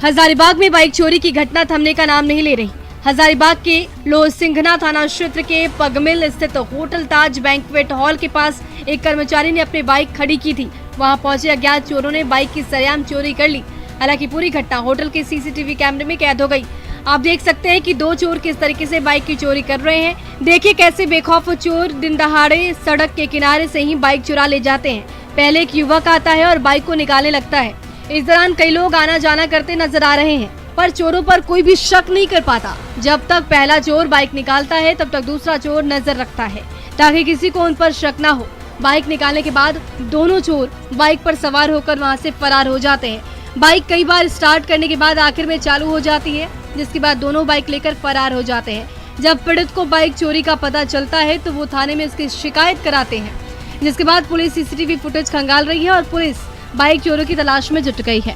हजारीबाग में बाइक चोरी की घटना थमने का नाम नहीं ले रही। हजारीबाग के लोहसिंघना थाना क्षेत्र के पगमिल स्थित होटल ताज बैंक्वेट हॉल के पास एक कर्मचारी ने अपनी बाइक खड़ी की थी। वहां पहुंचे अज्ञात चोरों ने बाइक की सरेआम चोरी कर ली। हालांकि पूरी घटना होटल के सीसीटीवी कैमरे में कैद हो गई। आप देख सकते हैं कि दो चोर किस तरीके से बाइक की चोरी कर रहे हैं। देखिए कैसे बेखौफ चोर दिन दहाड़े सड़क के किनारे से ही बाइक चुरा ले जाते हैं। पहले एक युवक आता है और बाइक को निकालने लगता है। इस दौरान कई लोग आना जाना करते नजर आ रहे हैं, पर चोरों पर कोई भी शक नहीं कर पाता। जब तक पहला चोर बाइक निकालता है तब तक दूसरा चोर नजर रखता है ताकि किसी को उन पर शक न हो। बाइक निकालने के बाद दोनों चोर बाइक पर सवार होकर वहां से फरार हो जाते हैं। बाइक कई बार स्टार्ट करने के बाद आखिर में चालू हो जाती है, जिसके बाद दोनों बाइक लेकर फरार हो जाते हैं। जब पीड़ित को बाइक चोरी का पता चलता है तो वो थाने में उसकी शिकायत कराते हैं, जिसके बाद पुलिस सीसीटीवी फुटेज खंगाल रही है और पुलिस बाइक चोरों की तलाश में जुट गई है।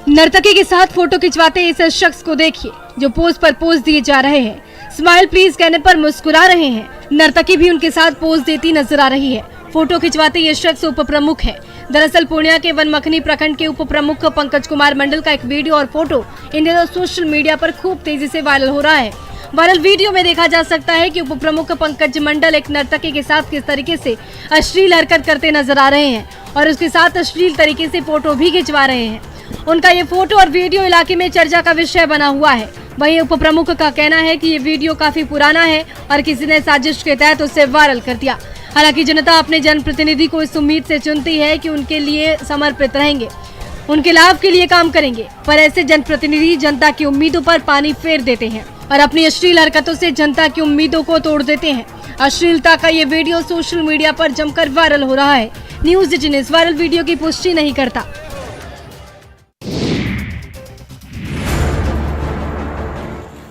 नर्तकी के साथ फोटो खिंचवाते इस शख्स को देखिए जो पोज पर पोज दिए जा रहे हैं। स्माइल प्लीज कहने पर मुस्कुरा रहे हैं। नर्तकी भी उनके साथ पोज देती नजर आ रही है। फोटो खिंचवाते ये शख्स उप प्रमुख है। दरअसल पूर्णिया के वनमखनी प्रखंड के उप प्रमुख पंकज कुमार मंडल का एक वीडियो और फोटो इन दिनों सोशल मीडिया पर खूब तेजी से वायरल हो रहा है। वायरल वीडियो में देखा जा सकता है कि उप प्रमुख पंकज मंडल एक नर्तकी के साथ किस तरीके से अश्लील हरकत करते नजर आ रहे हैं और उसके साथ अश्लील तरीके से फोटो भी खिंचवा रहे हैं। उनका ये फोटो और वीडियो इलाके में चर्चा का विषय बना हुआ है। वहीं उप प्रमुख का कहना है कि ये वीडियो काफी पुराना है और किसी ने साजिश के तहत उसे वायरल कर दिया। हालांकि जनता अपने जनप्रतिनिधि को इस उम्मीद से चुनती है कि उनके लिए समर्पित रहेंगे, उनके लाभ के लिए काम करेंगे, पर ऐसे जनप्रतिनिधि जनता की उम्मीदों पर पानी फेर देते हैं और अपनी अश्लील हरकतों से जनता की उम्मीदों को तोड़ देते हैं। अश्लीलता का ये वीडियो सोशल मीडिया पर जमकर वायरल हो रहा है। न्यूज़ 18 इस वायरल वीडियो की पुष्टि नहीं करता।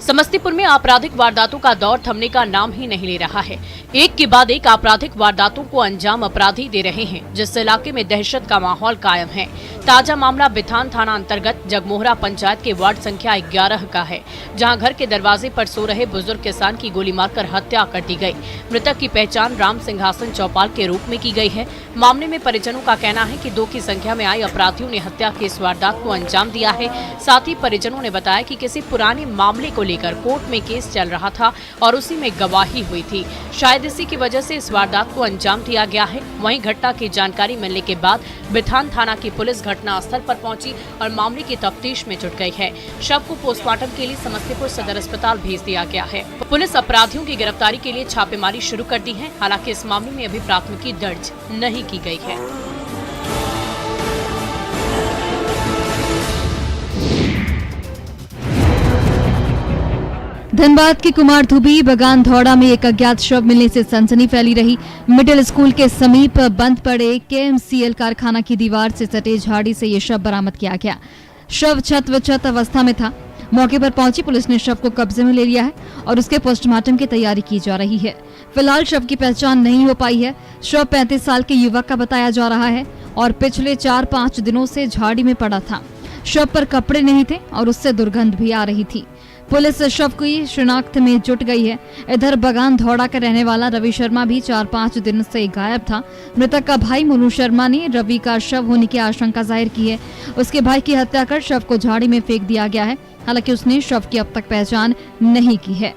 समस्तीपुर में आपराधिक वारदातों का दौर थमने का नाम ही नहीं ले रहा है। एक के बाद एक आपराधिक वारदातों को अंजाम अपराधी दे रहे हैं, जिससे इलाके में दहशत का माहौल कायम है। ताजा मामला बिथान थाना अंतर्गत जगमोहरा पंचायत के वार्ड संख्या 11 का है, जहां घर के दरवाजे पर सो रहे बुजुर्ग किसान की गोली मारकर हत्या कर दी गई। मृतक की पहचान राम सिंहासन चौपाल के रूप में की गई है। मामले में परिजनों का कहना है कि 2 की संख्या में आए अपराधियों ने हत्या की इस वारदात को अंजाम दिया है। साथ ही परिजनों ने बताया कि किसी पुराने मामले को लेकर कोर्ट में केस चल रहा था और उसी में गवाही हुई थी। शायद इसी की वजह से इस वारदात को अंजाम दिया गया है। वहीं घटना की जानकारी मिलने के बाद बिथान थाना की पुलिस घटना स्थल पर पहुंची और मामले की तफ्तीश में जुट गई है। शव को पोस्टमार्टम के लिए समस्तीपुर सदर अस्पताल भेज दिया गया है। पुलिस अपराधियों की गिरफ्तारी के लिए छापेमारी शुरू कर दी है। हालांकि इस मामले में अभी प्राथमिकी दर्ज नहीं की गई है। धनबाद के कुमार धुबी बगान धौड़ा में एक अज्ञात शव मिलने से सनसनी फैली रही। मिडिल स्कूल के समीप बंद पड़े KMCL कारखाना की दीवार से सटे झाड़ी से ये शव बरामद किया गया। शव छत अवस्था में था। मौके पर पहुंची पुलिस ने शव को कब्जे में ले लिया है और उसके पोस्टमार्टम की तैयारी की जा रही है। फिलहाल शव की पहचान नहीं हो पाई है। शव 35 साल के युवक का बताया जा रहा है और पिछले 4-5 दिनों से झाड़ी में पड़ा था। शव पर कपड़े नहीं थे और उससे दुर्गंध भी आ रही थी। पुलिस शव की शिनाख्त में जुट गई है। इधर बगान धौड़ा का रहने वाला रवि शर्मा भी 4-5 दिन से गायब था। मृतक का भाई मोनू शर्मा ने रवि का शव होने की आशंका जाहिर की है। उसके भाई की हत्या कर शव को झाड़ी में फेंक दिया गया है। हालांकि उसने शव की अब तक पहचान नहीं की है।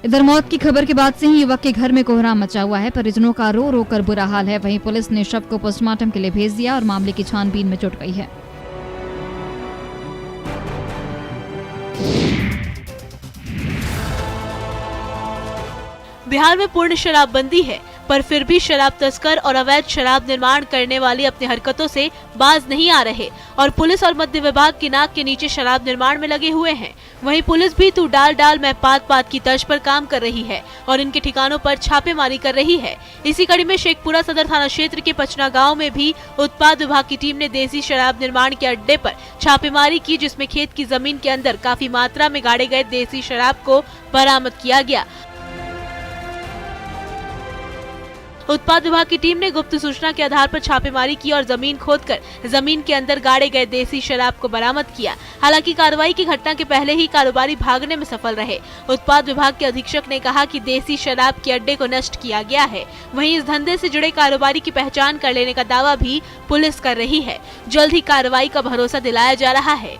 इधर मौत की खबर के बाद से ही युवक के घर में कोहराम मचा हुआ है। परिजनों का रो रो कर बुरा हाल है। वहीं पुलिस ने शव को पोस्टमार्टम के लिए भेज दिया और मामले की छानबीन में जुट गई है। बिहार में पूर्ण शराबबंदी है, पर फिर भी शराब तस्कर और अवैध शराब निर्माण करने वाले अपनी हरकतों से बाज नहीं आ रहे और पुलिस और मध्य विभाग की नाक के नीचे शराब निर्माण में लगे हुए हैं। वहीं पुलिस भी तू डाल मैं पात की तर्ज पर काम कर रही है और इनके ठिकानों पर छापेमारी कर रही है। इसी कड़ी में शेखपुरा सदर थाना क्षेत्र के पचना गाँव में भी उत्पाद विभाग की टीम ने देसी शराब निर्माण के अड्डे पर छापेमारी की, जिसमें खेत की जमीन के अंदर काफी मात्रा में गाड़े गए देसी शराब को बरामद किया गया। उत्पाद विभाग की टीम ने गुप्त सूचना के आधार पर छापेमारी की और जमीन खोदकर जमीन के अंदर गाड़े गए देसी शराब को बरामद किया। हालांकि कार्रवाई की घटना के पहले ही कारोबारी भागने में सफल रहे। उत्पाद विभाग के अधीक्षक ने कहा कि देसी शराब के अड्डे को नष्ट किया गया है। वहीं इस धंधे से जुड़े कारोबारी की पहचान कर लेने का दावा भी पुलिस कर रही है। जल्द ही कार्रवाई का भरोसा दिलाया जा रहा है।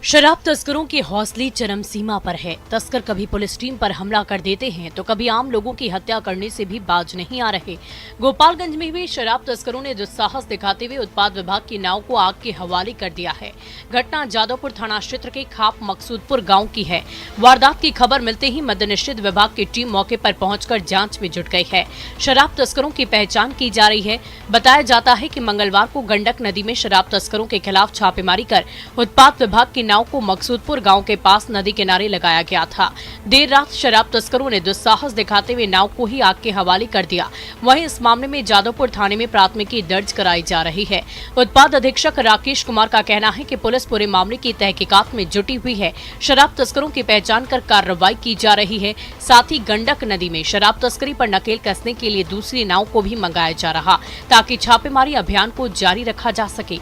शराब तस्करों की हौसले चरम सीमा पर है। तस्कर कभी पुलिस टीम पर हमला कर देते हैं तो कभी आम लोगों की हत्या करने से भी बाज नहीं आ रहे। गोपालगंज में भी शराब तस्करों ने दुस्साहस दिखाते हुए उत्पाद विभाग की नाव को आग के हवाले कर दिया है। घटना जादवपुर थाना क्षेत्र के खाप मकसूदपुर गाँव की है। वारदात की खबर मिलते ही मद्यनिषेध विभाग की टीम मौके पर पहुंचकर जांच में जुट गई है। शराब तस्करों की पहचान की जा रही है। बताया जाता है कि मंगलवार को गंडक नदी में शराब तस्करों के खिलाफ छापेमारी कर उत्पाद विभाग की नाव को मकसूदपुर गांव के पास नदी किनारे लगाया गया था। देर रात शराब तस्करों ने दुस्साहस दिखाते हुए नाव को ही आग के हवाले कर दिया। वहीं इस मामले में जादवपुर थाने में प्राथमिकी दर्ज कराई जा रही है। उत्पाद अधीक्षक राकेश कुमार का कहना है कि पुलिस पूरे मामले की तहकीकात में जुटी हुई है। शराब तस्करों की पहचान कर कार्रवाई की जा रही है। साथ ही गंडक नदी में शराब तस्करी पर नकेल कसने के लिए दूसरी नाव को भी मंगाया जा रहा ताकि छापेमारी अभियान को जारी रखा जा सके।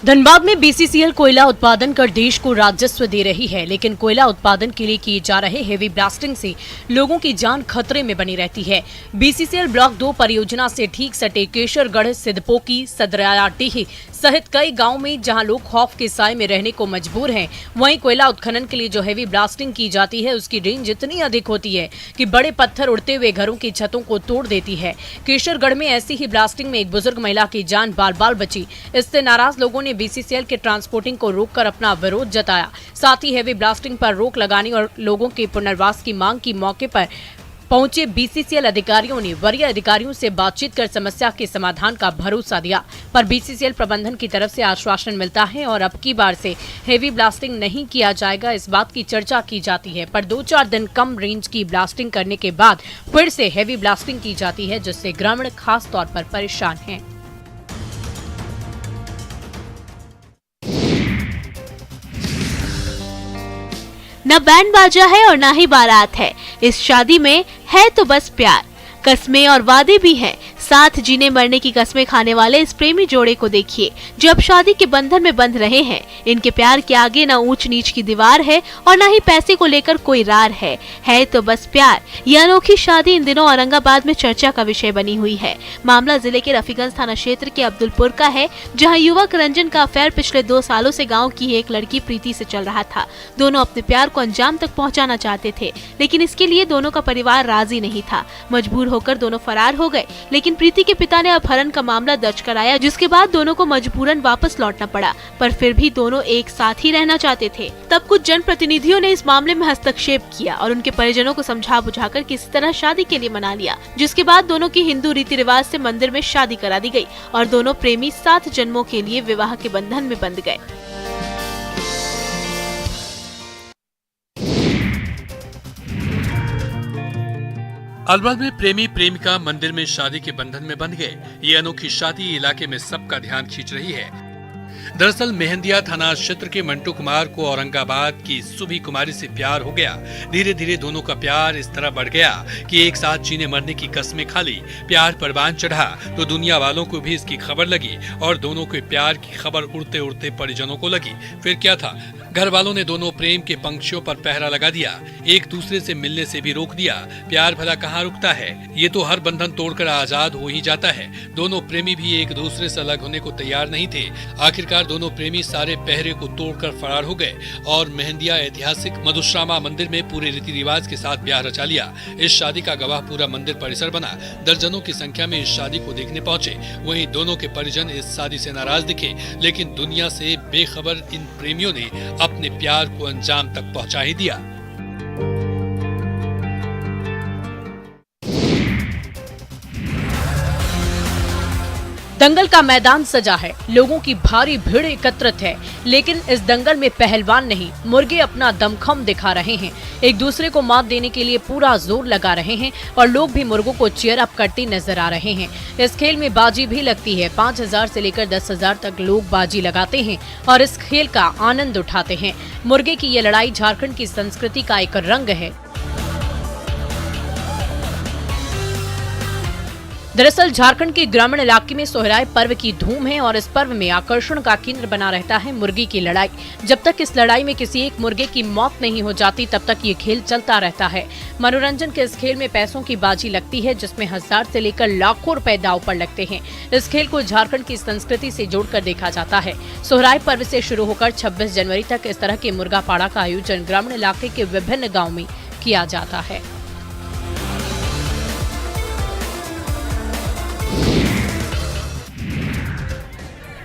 धनबाद में बीसीसीएल कोयला उत्पादन कर देश को राजस्व दे रही है, लेकिन कोयला उत्पादन के लिए किए जा रहे हेवी ब्लास्टिंग से लोगों की जान खतरे में बनी रहती है। बीसीसीएल ब्लॉक 2 परियोजना से ठीक सटे केशरगढ़, सिद्धपोकी, सदरायाडीह सहित कई गांवों में जहां लोग खौफ के साए में रहने को मजबूर हैं, वहीं कोयला उत्खनन के लिए जो हेवी ब्लास्टिंग की जाती है उसकी रेंज इतनी अधिक होती है कि बड़े पत्थर उड़ते हुए घरों की छतों को तोड़ देती है। केशरगढ़ में ऐसी ही ब्लास्टिंग में एक बुजुर्ग महिला की जान बाल बाल बची। इससे नाराज लोगों ने बीसीसीएल के ट्रांसपोर्टिंग को रोककर अपना विरोध जताया। साथ ही हेवी ब्लास्टिंग पर रोक लगाने और लोगों के पुनर्वास की मांग की मौके पर पहुंचे बीसीसीएल अधिकारियों ने वरीय अधिकारियों से बातचीत कर समस्या के समाधान का भरोसा दिया, पर बीसीसीएल प्रबंधन की तरफ से आश्वासन मिलता है और अब की बार से हेवी ब्लास्टिंग नहीं किया जाएगा, इस बात की चर्चा की जाती है। पर 2-4 दिन कम रेंज की ब्लास्टिंग करने के बाद फिर से हेवी ब्लास्टिंग की जाती है, जिससे ग्रामीण खास तौर पर परेशान हैं। न बैंड बाजा है और ना ही बारात है। इस शादी में है तो बस प्यार, कस्में और वादे भी हैं। साथ जीने मरने की कस्में खाने वाले इस प्रेमी जोड़े को देखिए जो अब शादी के बंधन में बंध रहे हैं। इनके प्यार के आगे न ऊंच नीच की दीवार है और न ही पैसे को लेकर कोई रार है तो बस प्यार। यह अनोखी शादी इन दिनों औरंगाबाद में चर्चा का विषय बनी हुई है। मामला जिले के रफीगंज थाना क्षेत्र के अब्दुलपुर का है, जहाँ युवक रंजन का अफेयर पिछले 2 सालों से गाँव की एक लड़की प्रीति से चल रहा था। दोनों अपने प्यार को अंजाम तक पहुँचाना चाहते थे, लेकिन इसके लिए दोनों का परिवार राजी नहीं था। मजबूर होकर दोनों फरार हो गए, लेकिन प्रीति के पिता ने अपहरण का मामला दर्ज कराया, जिसके बाद दोनों को मजबूरन वापस लौटना पड़ा। पर फिर भी दोनों एक साथ ही रहना चाहते थे। तब कुछ जनप्रतिनिधियों ने इस मामले में हस्तक्षेप किया और उनके परिजनों को समझा बुझाकर किसी तरह शादी के लिए मना लिया, जिसके बाद दोनों की हिंदू रीति रिवाज से मंदिर में शादी करा दी गई और दोनों प्रेमी 7 जन्मों के लिए विवाह के बंधन में बंध गए। अलवर में प्रेमी प्रेमिका मंदिर में शादी के बंधन में बंध गए। ये अनोखी शादी इलाके में सबका ध्यान खींच रही है। दरअसल मेहंदिया थाना क्षेत्र के मंटू कुमार को औरंगाबाद की सुभी कुमारी से प्यार हो गया। धीरे धीरे दोनों का प्यार इस तरह बढ़ गया कि एक साथ जीने मरने की कस्में खा ली। प्यार परवान चढ़ा तो दुनिया वालों को भी इसकी खबर लगी और दोनों के प्यार की खबर उड़ते उड़ते परिजनों को लगी। फिर क्या था, घर वालों ने दोनों प्रेम के पंक्षियों पर पहरा लगा दिया, एक दूसरे से मिलने से भी रोक दिया। प्यार भला कहाँ रुकता है, ये तो हर बंधन तोड़कर आजाद हो ही जाता है। दोनों प्रेमी भी एक दूसरे से अलग होने को तैयार नहीं थे। आखिरकार दोनों प्रेमी सारे पहरे को तोड़कर फरार हो गए और मेहंदिया ऐतिहासिक मधुश्रामा मंदिर में पूरे रीति रिवाज के साथ ब्याह रचा लिया। इस शादी का गवाह पूरा मंदिर परिसर बना। दर्जनों की संख्या में इस शादी को देखने पहुंचे। वहीं दोनों के परिजन इस शादी से नाराज दिखे, लेकिन दुनिया से बेखबर इन प्रेमियों ने अपने प्यार को अंजाम तक पहुंचा ही दिया। दंगल का मैदान सजा है, लोगों की भारी भीड़ एकत्रित है, लेकिन इस दंगल में पहलवान नहीं, मुर्गे अपना दमखम दिखा रहे हैं। एक दूसरे को मात देने के लिए पूरा जोर लगा रहे हैं और लोग भी मुर्गों को चीयर अप करते नजर आ रहे हैं। इस खेल में बाजी भी लगती है। 5,000 से लेकर 10,000 तक लोग बाजी लगाते हैं और इस खेल का आनंद उठाते हैं। मुर्गे की ये लड़ाई झारखंड की संस्कृति का एक रंग है। दरअसल झारखंड के ग्रामीण इलाके में सोहराय पर्व की धूम है और इस पर्व में आकर्षण का केंद्र बना रहता है मुर्गी की लड़ाई। जब तक इस लड़ाई में किसी एक मुर्गे की मौत नहीं हो जाती तब तक ये खेल चलता रहता है। मनोरंजन के इस खेल में पैसों की बाजी लगती है, जिसमें 1,000 से लेकर लाखों रुपए दांव पर लगते हैं। इस खेल को झारखंड की संस्कृति से जोड़कर देखा जाता है। सोहराय पर्व से शुरू होकर 26 जनवरी तक इस तरह के मुर्गा पाड़ा का आयोजन ग्रामीण इलाके के विभिन्न गाँव में किया जाता है।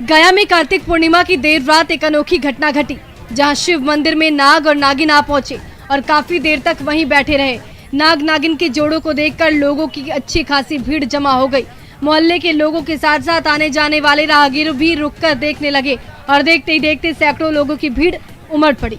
गया में कार्तिक पूर्णिमा की देर रात एक अनोखी घटना घटी, जहां शिव मंदिर में नाग और नागिन आ पहुंचे और काफी देर तक वहीं बैठे रहे। नाग नागिन के जोड़ों को देखकर लोगों की अच्छी खासी भीड़ जमा हो गई। मोहल्ले के लोगों के साथ साथ आने जाने वाले राहगीर भी रुककर देखने लगे और देखते ही देखते सैकड़ों लोगों की भीड़ उमड़ पड़ी।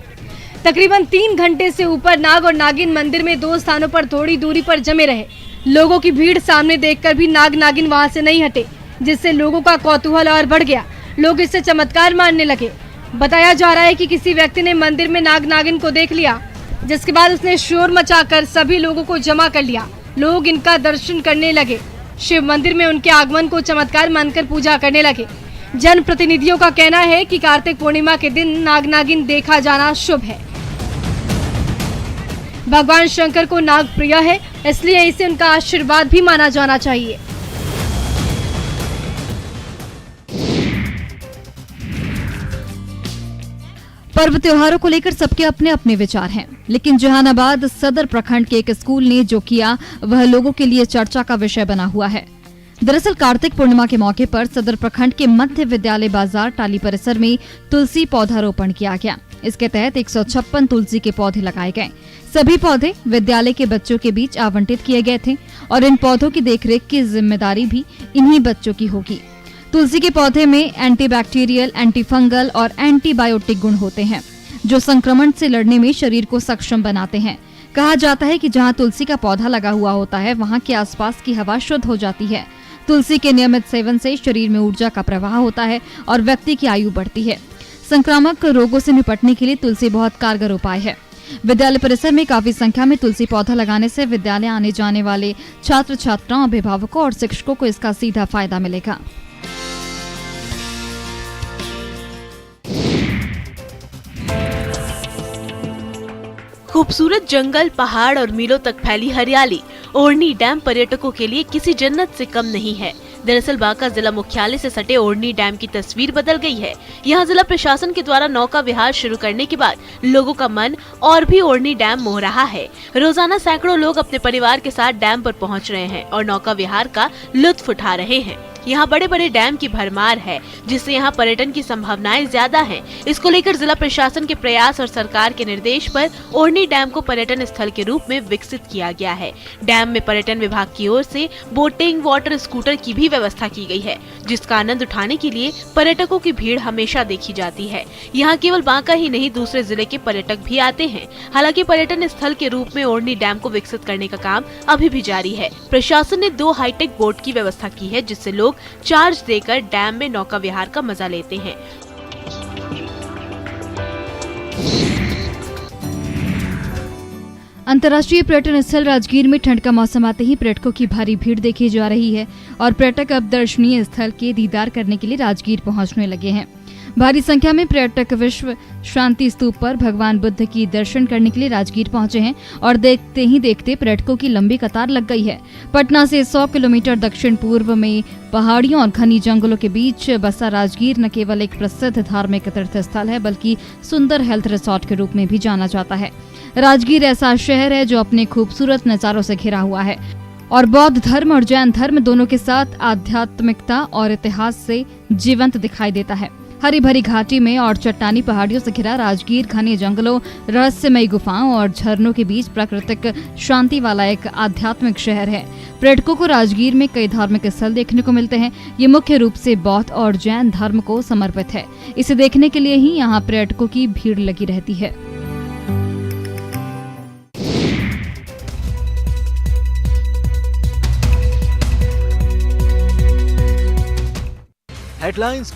तकरीबन 3 घंटे से ऊपर नाग और नागिन मंदिर में 2 स्थानों पर थोड़ी दूरी पर जमे रहे। लोगों की भीड़ सामने देखकर भी नाग नागिन वहां से नहीं हटे, जिससे लोगों का कौतूहल और बढ़ गया। लोग इससे चमत्कार मानने लगे। बताया जा रहा है कि किसी व्यक्ति ने मंदिर में नाग नागिन को देख लिया, जिसके बाद उसने शोर मचाकर सभी लोगों को जमा कर लिया। लोग इनका दर्शन करने लगे। शिव मंदिर में उनके आगमन को चमत्कार मानकर पूजा करने लगे। जनप्रतिनिधियों का कहना है कि कार्तिक पूर्णिमा के दिन नाग नागिन देखा जाना शुभ है। भगवान शंकर को नाग प्रिय है, इसलिए इसे उनका आशीर्वाद भी माना जाना चाहिए। पर्व त्योहारों को लेकर सबके अपने अपने विचार हैं, लेकिन जहानाबाद सदर प्रखंड के एक स्कूल ने जो किया वह लोगों के लिए चर्चा का विषय बना हुआ है। दरअसल कार्तिक पूर्णिमा के मौके पर सदर प्रखंड के मध्य विद्यालय बाजार टाली परिसर में तुलसी पौधारोपण किया गया। इसके तहत 156 तुलसी के पौधे लगाए गए। सभी पौधे विद्यालय के बच्चों के बीच आवंटित किए गए थे और इन पौधों की देखरेख की जिम्मेदारी भी इन्हीं बच्चों की होगी। तुलसी के पौधे में एंटीबैक्टीरियल, एंटीफंगल और एंटीबायोटिक गुण होते हैं, जो संक्रमण से लड़ने में शरीर को सक्षम बनाते हैं। कहा जाता है कि जहां तुलसी का पौधा लगा हुआ होता है, वहां के आसपास की हवा शुद्ध हो जाती है। तुलसी के नियमित सेवन से शरीर में ऊर्जा का प्रवाह होता है और व्यक्ति की आयु बढ़ती है। संक्रामक रोगों से निपटने के लिए तुलसी बहुत कारगर उपाय है। विद्यालय परिसर में काफी संख्या में तुलसी पौधा लगाने से विद्यालय आने जाने वाले छात्र छात्राओं, अभिभावकों और शिक्षकों को इसका सीधा फायदा मिलेगा। खूबसूरत जंगल, पहाड़ और मीलों तक फैली हरियाली ओढ़नी डैम पर्यटकों के लिए किसी जन्नत से कम नहीं है। दरअसल बांका जिला मुख्यालय से सटे ओढ़नी डैम की तस्वीर बदल गई है। यहाँ जिला प्रशासन के द्वारा नौका विहार शुरू करने के बाद लोगों का मन और भी ओढ़नी डैम मोह रहा है। रोजाना सैकड़ों लोग अपने परिवार के साथ डैम पर पहुँच रहे हैं और नौका विहार का लुत्फ उठा रहे हैं। यहाँ बड़े बड़े डैम की भरमार है, जिससे यहाँ पर्यटन की संभावनाएं ज्यादा हैं। इसको लेकर जिला प्रशासन के प्रयास और सरकार के निर्देश पर ओढ़नी डैम को पर्यटन स्थल के रूप में विकसित किया गया है। डैम में पर्यटन विभाग की ओर से बोटिंग, वाटर स्कूटर की भी व्यवस्था की गई है, जिसका आनंद उठाने के लिए पर्यटकों की भीड़ हमेशा देखी जाती है। यहाँ केवल बांका ही नहीं, दूसरे जिले के पर्यटक भी आते हैं। हालांकि पर्यटन स्थल के रूप में ओढ़नी डैम को विकसित करने का काम अभी भी जारी है। प्रशासन ने 2 हाईटेक बोट की व्यवस्था की है, जिससे लोग चार्ज देकर डैम में नौका विहार का मजा लेते हैं। अंतर्राष्ट्रीय पर्यटन स्थल राजगीर में ठंड का मौसम आते ही पर्यटकों की भारी भीड़ देखी जा रही है और पर्यटक अब दर्शनीय स्थल के दीदार करने के लिए राजगीर पहुंचने लगे हैं। भारी संख्या में पर्यटक विश्व शांति स्तूप पर भगवान बुद्ध की दर्शन करने के लिए राजगीर पहुंचे हैं और देखते ही देखते पर्यटकों की लंबी कतार लग गई है। पटना से 100 किलोमीटर दक्षिण पूर्व में पहाड़ियों और घनी जंगलों के बीच बसा राजगीर न केवल एक प्रसिद्ध धार्मिक तीर्थ स्थल है, बल्कि सुंदर हेल्थ रिसोर्ट के रूप में भी जाना जाता है। राजगीर ऐसा शहर है जो अपने खूबसूरत नजारों से घिरा हुआ है और बौद्ध धर्म और जैन धर्म दोनों के साथ आध्यात्मिकता और इतिहास से जीवंत दिखाई देता है। हरी भरी घाटी में और चट्टानी पहाड़ियों से घिरा राजगीर घने जंगलों, रहस्यमयी गुफाओं और झरनों के बीच प्राकृतिक शांति वाला एक आध्यात्मिक शहर है। पर्यटकों को राजगीर में कई धार्मिक स्थल देखने को मिलते हैं। ये मुख्य रूप से बौद्ध और जैन धर्म को समर्पित है। इसे देखने के लिए ही यहाँ पर्यटकों की भीड़ लगी रहती है। हेडलाइंस